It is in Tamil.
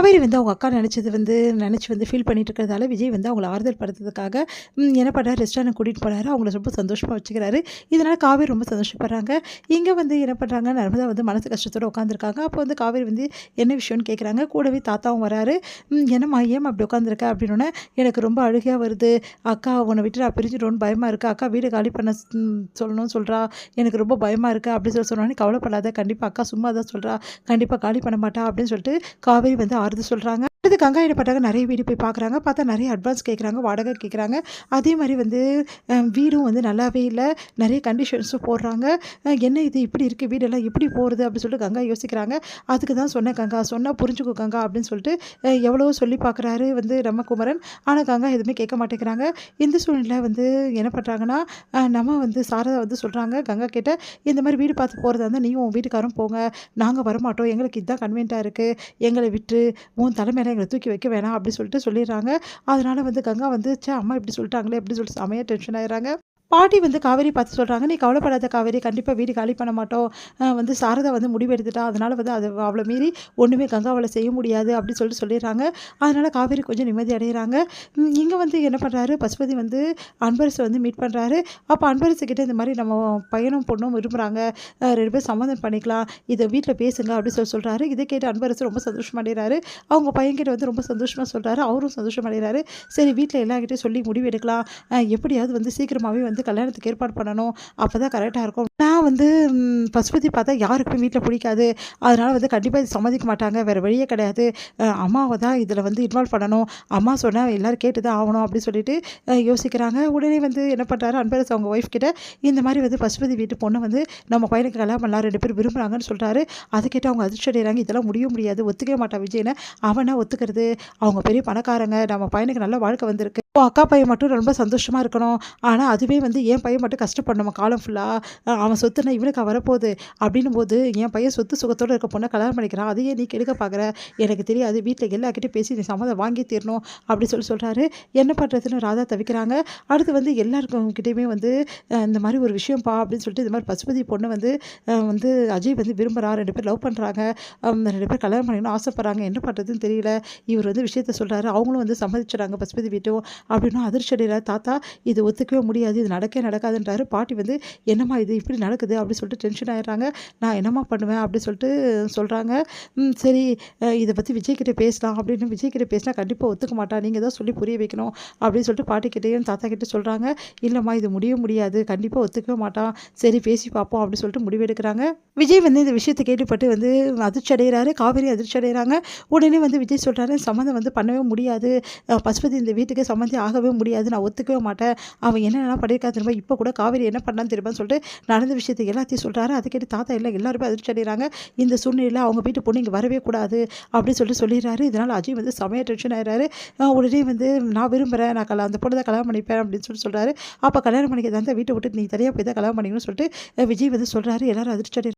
காவேரி வந்து அவங்க அக்கா நினச்சி வந்து ஃபீல் பண்ணிட்டு இருக்கிறதால விஜய் வந்து அவங்கள ஆறுதல் படுத்துறதுக்காக என்ன பண்ணுறாரு, ரெஸ்டாரண்ட் கூட்டிகிட்டு போறாரு. அவங்கள ரொம்ப சந்தோஷமா வச்சுக்கிறாரு. இதனால காவேரி ரொம்ப சந்தோஷப்படுறாங்க. இங்க வந்து என்ன பண்றாங்க, நர்மதா வந்து மனசு கஷ்டத்தோட உட்காந்துருக்காங்க. அப்போ வந்து காவேரி வந்து என்ன விஷயம்னு கேட்குறாங்க. கூடவே தாத்தாவும் வராரு. என்னம்மா ஏம்மா அப்படி உட்காந்துருக்க அப்படின்னோடனே, எனக்கு ரொம்ப அழுகையா வருது. அக்கா உன்னை விட்டு நான் பிரிஞ்சிடும்னு பயமா இருக்கு. அக்கா வீடு காலி பண்ண சொல்லணும்னு சொல்றா. எனக்கு ரொம்ப பயமா இருக்கு அப்படின்னு சொன்னோடனே, கவலைப்படாத, கண்டிப்பா அக்கா சும்மா தான் சொல்றா. கண்டிப்பா காலி பண்ண மாட்டா அப்படின்னு சொல்லிட்டு காவேரி வந்து ஆறுதல் சொல்றாங்க. அடுத்து கங்கா என்ன பண்றாங்க, நெறைய வீடு போய் பார்க்குறாங்க. பார்த்தா நெறைய அட்வான்ஸ் கேட்குறாங்க, வாடகை கேட்குறாங்க. அதே மாரி வந்து வீடும் வந்து நல்லாவே இல்ல. நெறைய கண்டிஷன்ஸும் போடுறாங்க. என்ன இது இப்படி இருக்கு, வீடெல்லாம் எப்படி போறது அப்படின்னு சொல்லிட்டு கங்கா யோசிக்கிறாங்க. அதுக்கு தான் சொன்னேன் கங்கா, சொன்னா புரிஞ்சுக்கோ கங்கா அப்படின்னு சொல்லிட்டு எவ்வளவோ சொல்லி பார்க்குறாரு வந்து குமரன். ஆனா கங்கா எதுவுமே கேட்க மாட்டேங்கிறாங்க. இந்த சூழ்நிலையில வந்து என்ன பண்றாங்கன்னா, நம்ம வந்து சாரதா வந்து சொல்றாங்க கங்கா கிட்ட, இந்த மாரி வீடு பார்த்து போறதா இருந்தா நீயும் உன் வீட்டுக்காரரும் போங்க. நாங்க வரமாட்டோம். எங்களுக்கு இதான் கன்வீனியன்ட்டா இருக்கு. எங்கள விட்டுரு. உன் தலை மேல எங்கள தூக்கி வைக்க வேணாம் அப்படி சொல்லிட்டு சொல்லிடுறாங்க. அதனால வந்து கங்கா வந்து ச்சே அம்மா இப்படி சொல்லிட்டாங்களே அப்படின்னு சொல்லிட்டு செமையா டென்ஷன் ஆயிடுறாங்க. பாட்டி வந்து காவேரி பார்த்து சொல்றாங்க, "நீ கவலைப்படாத காவேரி, கண்டிப்பா வீடு காலி பண்ண மாட்டோம். வந்து சாரதா வந்து முடிவு எடுத்துட்டா. அதனால வந்து அது அவள மீறி ஒண்ணுமே கங்காவால செய்ய முடியாது." அப்படி சொல்லிட்டு சொல்லிடுறாங்க. அதனால காவேரி கொஞ்சம் நிம்மதி அடையறாங்க. இங்க வந்து என்ன பண்றாரு, பசுபதி வந்து அன்பரச வந்து மீட் பண்றாரு. அப்ப அன்பரசு கிட்ட இந்த மாரி நம்ம பையனும் பொண்ணும் விரும்புறாங்க. 2 பேரும் சம்மதம் பண்ணிக்கலாம். இத வீட்ல பேசுங்க அப்படி சொல்றாரு. இத கேட்டு அன்பரசு ரொம்ப சந்தோஷம் அடையறாரு. அவங்க பையன்கிட்ட வந்து ரொம்ப சந்தோஷமா சொல்றாரு. அவரும் சந்தோஷம் அடையறாரு. சரி வீட்ல எல்லார்கிட்டயும் சொல்லி முடிவு எடுக்கலாம். எப்படியாவது வந்து சீக்கிரமாவே வந்து கல்யாணத்துக்கு ஏற்பாடு பண்ணணும். அப்பதான் கரெக்ட்டா இருக்கும். நான் வந்து பசுபதி பார்த்தா யாருக்குமே வீட்ல பிடிக்காது. அதனால வந்து கண்டிப்பா இது சம்மதிக்க மாட்டாங்க. வேற வழியே கிடையாது. அம்மாவ தான் இதுல வந்து இன்வால்வ் பண்ணணும். அம்மா சொன்னா எல்லாரும் கேட்டு தான் ஆவணும் அப்படின்னு சொல்லிட்டு யோசிக்கிறாங்க. உடனே வந்து என்ன பண்றாரு, அன்பரசு அவங்க ஒய்ஃப் கிட்ட இந்த மாரி வந்து பசுபதி வீட்டு பொண்ண வந்து நம்ம பையனுக்கு கல்யாணம் பண்ணலாம். 2 பேரும் விரும்புறாங்கன்னு சொல்றாரு. அத கேட்டு அவங்க அதிர்ச்சி அடையறாங்க. இதெல்லாம் முடியவே முடியாது. ஒத்துக்கவே மாட்டான் விஜய்ன்னு. அவனா ஒத்துக்கிறது? அவங்க பெரிய பணக்காரங்க. நம்ம பையனுக்கு நல்ல வாழ்க்கை வந்திருக்கு. உன் அக்கா பையன் மட்டும் ரொம்ப சந்தோஷமா இருக்கணும். ஆனா அதுவே வந்து என் பையன் மட்டும் கஷ்டப்படணும் காலம் ஃபுல்லா. அவன் சொத்துனா இவனுக்கா வரப்போகுது. அப்படின்னும்போது என் பையன் சொத்து சுகத்தோட இருக்க பொண்ண கல்யாணம் பண்ணிக்கிறான். அதையே நீ கெடுக்க பார்க்குற. எனக்கு தெரியாது. வீட்ல எல்லார்கிட்டயும் பேசி நீ சம்மதம் வாங்கி தீரணும். அப்படி சொல்றாரு. என்ன பண்றதுன்னு ராதா தவிக்கிறாங்க. அடுத்து வந்து எல்லாருக்கிட்டயுமே வந்து இந்த மாரி ஒரு விஷயம்ப்பா அப்படின்னு சொல்லிட்டு இந்த மாரி பசுபதி பொண்ண வந்து வந்து அஜய் வந்து விரும்புறான். 2 பேரும் லவ் பண்றாங்க. 2 பேரும் கல்யாணம் பண்ணிக்கணும்னு ஆசைப்படுறாங்க. என்ன பண்றதுன்னு தெரியல. இவர் வந்து விஷயத்த சொல்றாரு. அவங்களும் வந்து சம்மதிச்சுறாங்க பசுபதி வீட்டும். அப்படின்னா அதிர்ச்சி அடைகிறார் தாத்தா. இது ஒத்துக்கவே முடியாது. இது நடக்கவே நடக்காதுன்றாரு. பாட்டி வந்து என்னம்மா இது இப்படி நடக்குது அப்படி சொல்லிட்டு டென்ஷன் ஆயிடுறாங்க. நான் என்னம்மா பண்ணுவேன் அப்படி சொல்லிட்டு சொல்றாங்க. சரி இத பத்தி விஜய் கிட்ட பேசலாம் அப்படின்னு விஜய் கிட்ட பேசினா கண்டிப்பா ஒத்துக்க மாட்டா. நீங்க தான் சொல்லி புரிய வைக்கணும் அப்படின்னு சொல்லிட்டு பாட்டி கிட்டயும் தாத்தா கிட்ட சொல்றாங்க. இல்லம்மா இது முடியவே முடியாது. கண்டிப்பா ஒத்துக்கவே மாட்டான். சரி பேசி பார்ப்போம் அப்படின்னு சொல்லிட்டு முடிவெடுக்கிறாங்க. விஜய் வந்து இந்த விஷயத்த கேள்விப்பட்டு வந்து அதிர்ச்சி அடைகிறாரு. காவேரி அதிர்ச்சி அடைகிறாங்க. உடனே வந்து விஜய் சொல்றாரு, சம்மந்தம் வந்து பண்ணவே முடியாது. பசுபதி இந்த வீட்டுக்கு சம்மந்தி ஆகவே முடியாது. நான் ஒத்துக்கவே மாட்டேன். அவன் என்னென்னலாம் பண்ணியிருக்கான் தெரியுமா? இப்போ கூட காவேரி என்ன பண்ணான்னு தெரியுமான்னு சொல்லிட்டு நடந்த விஷயத்த எல்லாத்தையும் சொல்றாரு. அதை கேட்டு தாத்தா எல்லாருமே அதிர்ச்சி அடைகிறாங்க. இந்த சூழ்நிலையில அவங்க வீட்டு பொண்ணு இங்கே வரவே கூடாது அப்படின்னு சொல்லிட்டு சொல்லிடுறாரு. இதனால அஜய் வந்து செமையா டென்ஷன் ஆயிடுறாரு. உடனே வந்து நான் விரும்புறேன். நான் அந்த பொண்ணு தான் கல்யாணம் பண்ணிப்பேன் அப்படின்னு சொல்றாரு. அப்போ கல்யாணம் பண்ணிக்கிறதா இருந்தா வீட்டை விட்டு நீ தனியாக போய் தான் கல்யாணம் பண்ணிக்கணும்னு சொல்லிட்டு விஜய் வந்து சொல்றாரு. எல்லாரும் அதிர்ச்சி அடைகிறாங்க.